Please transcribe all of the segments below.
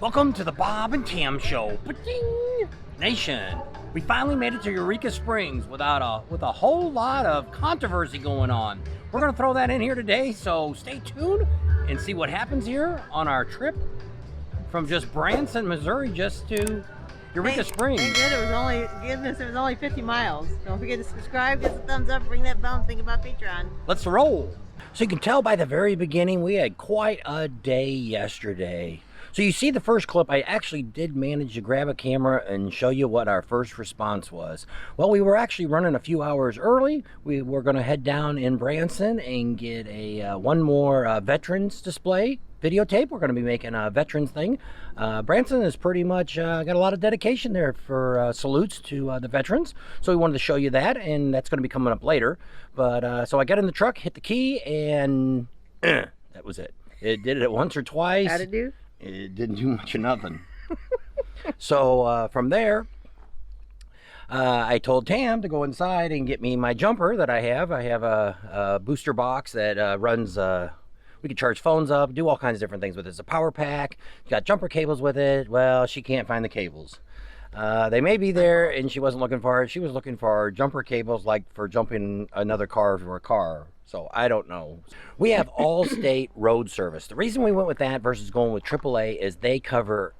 Welcome to the Bob and Tam Show. Ba-ding! Nation, we finally made it to Eureka Springs with a whole lot of controversy going on. We're gonna throw that in here today, so stay tuned and see what happens here on our trip from just Branson, Missouri, just to Eureka Springs. Thank goodness it was only 50 miles. Don't forget to subscribe, give us a thumbs up, ring that bell, and think about Patreon. Let's roll. So you can tell by the very beginning, we had quite a day yesterday. So you see the first clip, I actually did manage to grab a camera and show you what our first response was. Well, we were actually running a few hours early. We were going to head down in Branson and get a one more veterans display videotape. We're going to be making a veterans thing. Branson is pretty much got a lot of dedication there for salutes to the veterans. So we wanted to show you that, and that's going to be coming up later. But so I got in the truck, hit the key, and that was it. It did it once or twice. How'd it do? It didn't do much of nothing. So from there, I told Tam to go inside and get me my jumper that I have. I have a booster box that runs, we can charge phones up, do all kinds of different things with it. It's a power pack, got jumper cables with it. Well, she can't find the cables. They may be there, and she wasn't looking for it. She was looking for jumper cables like for jumping another car for a car. So I don't know. We have Allstate road service. The reason we went with that versus going with AAA is they cover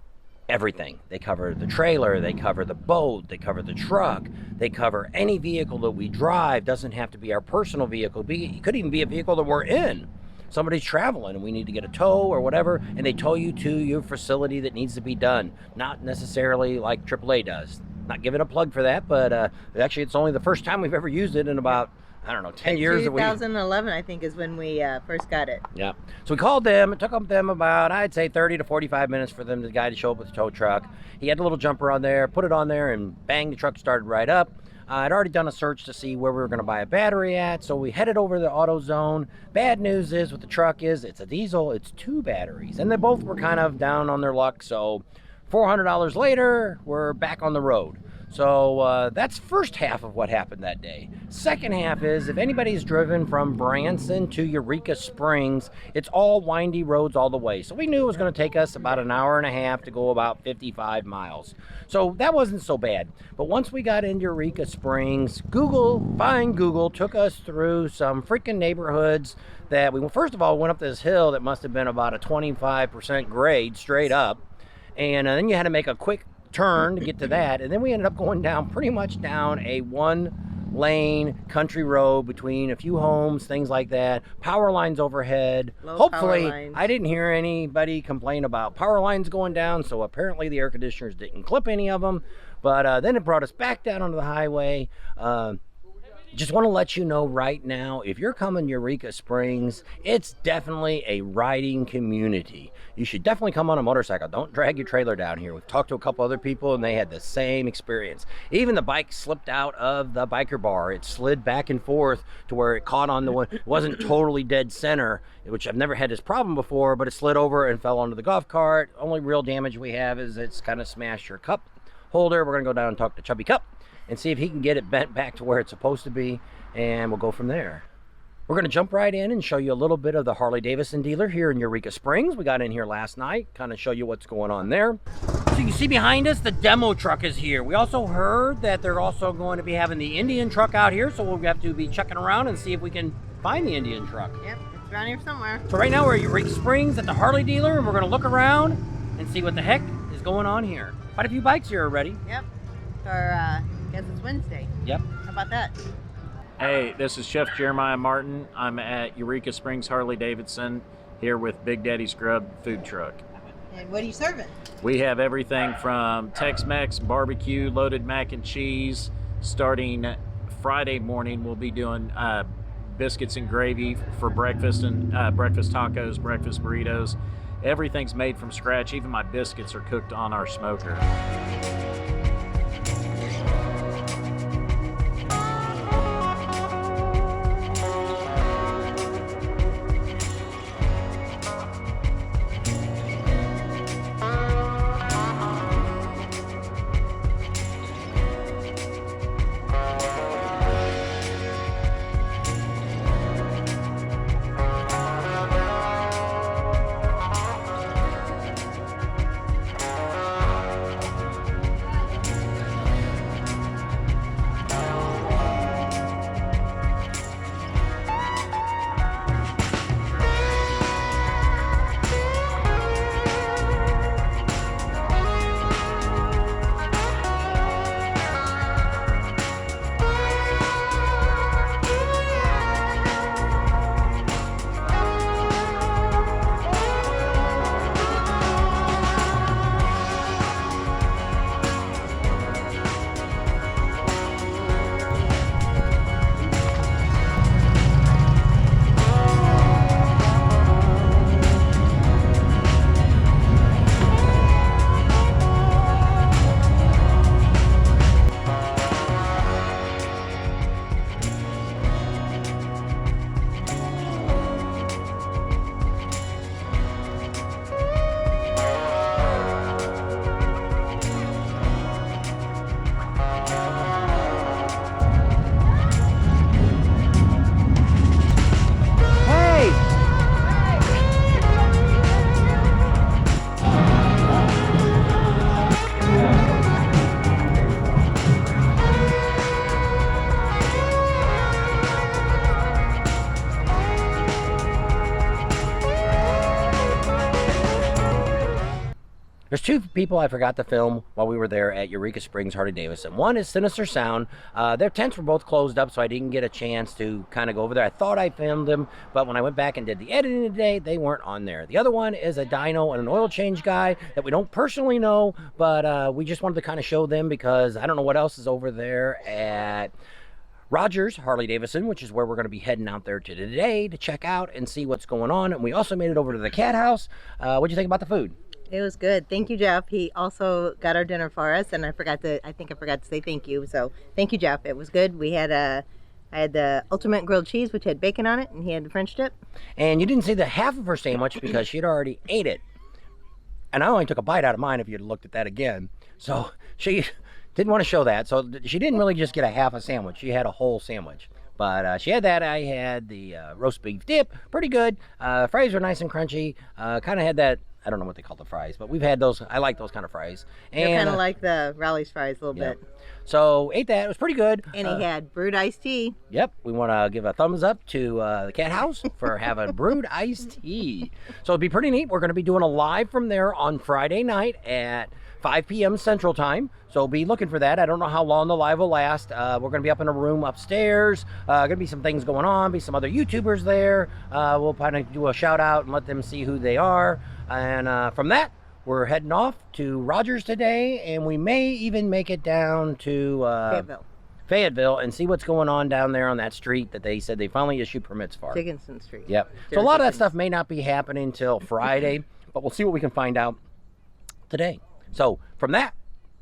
everything. They cover the trailer, they cover the boat, they cover the truck, they cover any vehicle that we drive. Doesn't have to be our personal vehicle. It could even be a vehicle that we're in. Somebody's traveling and we need to get a tow or whatever, and they tow you to your facility that needs to be done. Not necessarily like AAA does. Not giving a plug for that, but actually it's only the first time we've ever used it in about, I don't know, 10 years. 2011, I think, is when we first got it. Yeah. So we called them. It took them about, I'd say, 30 to 45 minutes for them, the guy to show up with the tow truck. He had a little jumper on there, put it on there, and bang, the truck started right up. I'd already done a search to see where we were going to buy a battery at, so we headed over to the AutoZone. Bad news is with the truck is it's a diesel, it's 2 batteries, and they both were kind of down on their luck. So $400 later, we're back on the road. So that's first half of what happened that day. Second half is, if anybody's driven from Branson to Eureka Springs, it's all windy roads all the way. So we knew it was going to take us about an hour and a half to go about 55 miles. So that wasn't so bad. But once we got into Eureka Springs, Google took us through some freaking neighborhoods that we, first of all, went up this hill that must have been about a 25% grade straight up. And then you had to make a quick turn to get to that, and then we ended up going down pretty much down a 1-lane country road between a few homes, things like that. Power lines overhead. Hopefully I didn't hear anybody complain about power lines going down, so apparently the air conditioners didn't clip any of them. But then it brought us back down onto the highway. Just want to let you know right now, if you're coming to Eureka Springs, it's definitely a riding community. You should definitely come on a motorcycle. Don't drag your trailer down here. We've talked to a couple other people and they had the same experience. Even the bike slipped out of the biker bar. It slid back and forth to where it caught on the one. It wasn't totally dead center, which I've never had this problem before, but it slid over and fell onto the golf cart. Only real damage we have is it's kind of smashed your cup holder. We're going to go down and talk to Chubby Cup and see if he can get it bent back to where it's supposed to be, and we'll go from there. We're going to jump right in and show you a little bit of the Harley-Davidson dealer here in Eureka Springs. We got in here last night, kind of show you what's going on there. So you can see behind us, the demo truck is here. We also heard that they're also going to be having the Indian truck out here, so we'll have to be checking around and see if we can find the Indian truck. Yep, it's around here somewhere. So right now we're at Eureka Springs at the Harley dealer, and we're going to look around and see what the heck is going on here. Quite a few bikes here already. Yep, I guess it's Wednesday. Yep. How about that? Hey, this is Chef Jeremiah Martin. I'm at Eureka Springs Harley-Davidson here with Big Daddy's GRUB food truck. And what are you serving? We have everything from Tex-Mex, barbecue, loaded mac and cheese. Starting Friday morning, we'll be doing biscuits and gravy for breakfast, and breakfast tacos, breakfast burritos. Everything's made from scratch. Even my biscuits are cooked on our smoker. There's two people I forgot to film while we were there at Eureka Springs, Harley-Davidson. One is Sinister Sound. Their tents were both closed up, so I didn't get a chance to kind of go over there. I thought I filmed them, but when I went back and did the editing today, they weren't on there. The other one is a dyno and an oil change guy that we don't personally know, but we just wanted to kind of show them because I don't know what else is over there at Rogers Harley-Davidson, which is where we're going to be heading out there to today to check out and see what's going on. And we also made it over to the cat house. What'd you think about the food? It was good. Thank you, Jeff. He also got our dinner for us, and I think I forgot to say thank you. So thank you, Jeff. It was good. I had the ultimate grilled cheese, which had bacon on it, and he had the French dip. And you didn't see the half of her sandwich because she'd already ate it. And I only took a bite out of mine if you'd looked at that again. So she didn't want to show that. So she didn't really just get a half a sandwich. She had a whole sandwich. But she had that. I had the roast beef dip. Pretty good. Fries were nice and crunchy. Kind of had that, I don't know what they call the fries, but we've had those. I like those kind of fries. And They're kind of like the Rally's fries a little bit. So ate that. It was pretty good. And he had brewed iced tea. Yep. We want to give a thumbs up to the cat house for having brewed iced tea. So it'd be pretty neat. We're going to be doing a live from there on Friday night at 5 p.m. Central Time. So be looking for that. I don't know how long the live will last. We're going to be up in a room upstairs. Going to be some things going on. Be some other YouTubers there. We'll kind of do a shout out and let them see who they are. And from that, we're heading off to Rogers today, and we may even make it down to Fayetteville and see what's going on down there on that street that they said they finally issued permits for. Dickinson Street. Yep. So a lot of that stuff may not be happening till Friday, but we'll see what we can find out today. So from that,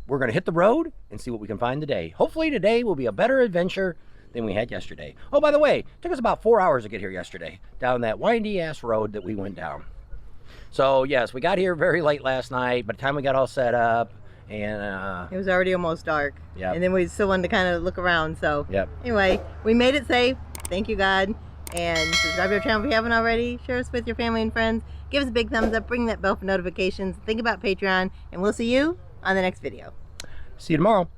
we're going to hit the road and see what we can find today. Hopefully today will be a better adventure than we had yesterday. Oh, by the way, it took us about 4 hours to get here yesterday down that windy ass road that we went down. So yes, we got here very late last night. By the time we got all set up, and it was already almost dark. Yeah. And then we still wanted to kind of look around. So anyway, we made it safe. Thank you, God. And subscribe to our channel if you haven't already. Share us with your family and friends. Give us a big thumbs up. Ring that bell for notifications. Think about Patreon, and we'll see you on the next video. See you tomorrow.